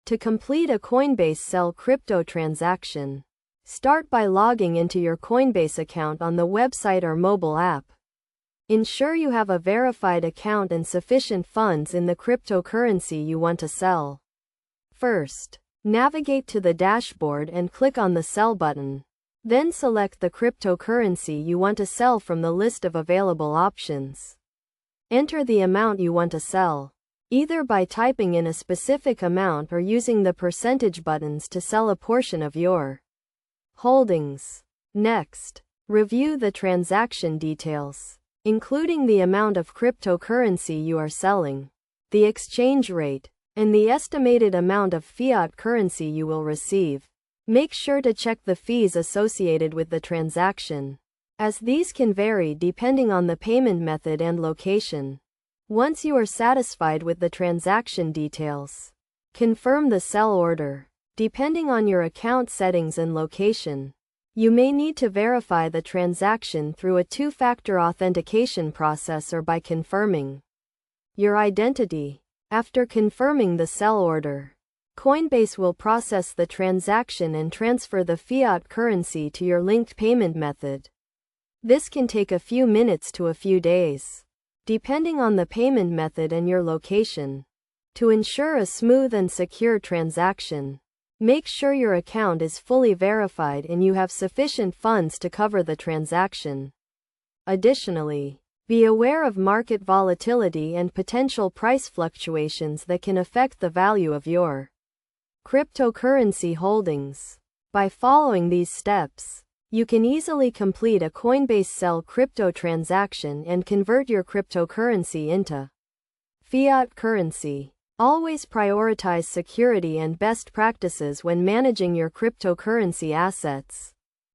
To complete a Coinbase Sell crypto transaction, start by logging into your Coinbase account on the website or mobile app. Ensure you have a verified account and sufficient funds in the cryptocurrency you want to sell. First, navigate to the dashboard and click on the Sell button. Then select the cryptocurrency you want to sell from the list of available options. Enter the amount you want to sell, either by typing in a specific amount or using the percentage buttons to sell a portion of your holdings. Next, review the transaction details, including the amount of cryptocurrency you are selling, the exchange rate, and the estimated amount of fiat currency you will receive. Make sure to check the fees associated with the transaction, as these can vary depending on the payment method and location. Once you are satisfied with the transaction details, confirm the sell order. Depending on your account settings and location, you may need to verify the transaction through a two-factor authentication process or by confirming your identity. After confirming the sell order, Coinbase will process the transaction and transfer the fiat currency to your linked payment method. This can take a few minutes to a few days, depending on the payment method and your location. To ensure a smooth and secure transaction, make sure your account is fully verified and you have sufficient funds to cover the transaction. Additionally, be aware of market volatility and potential price fluctuations that can affect the value of your cryptocurrency holdings. By following these steps, you can easily complete a Coinbase Sell crypto transaction and convert your cryptocurrency into fiat currency. Always prioritize security and best practices when managing your cryptocurrency assets.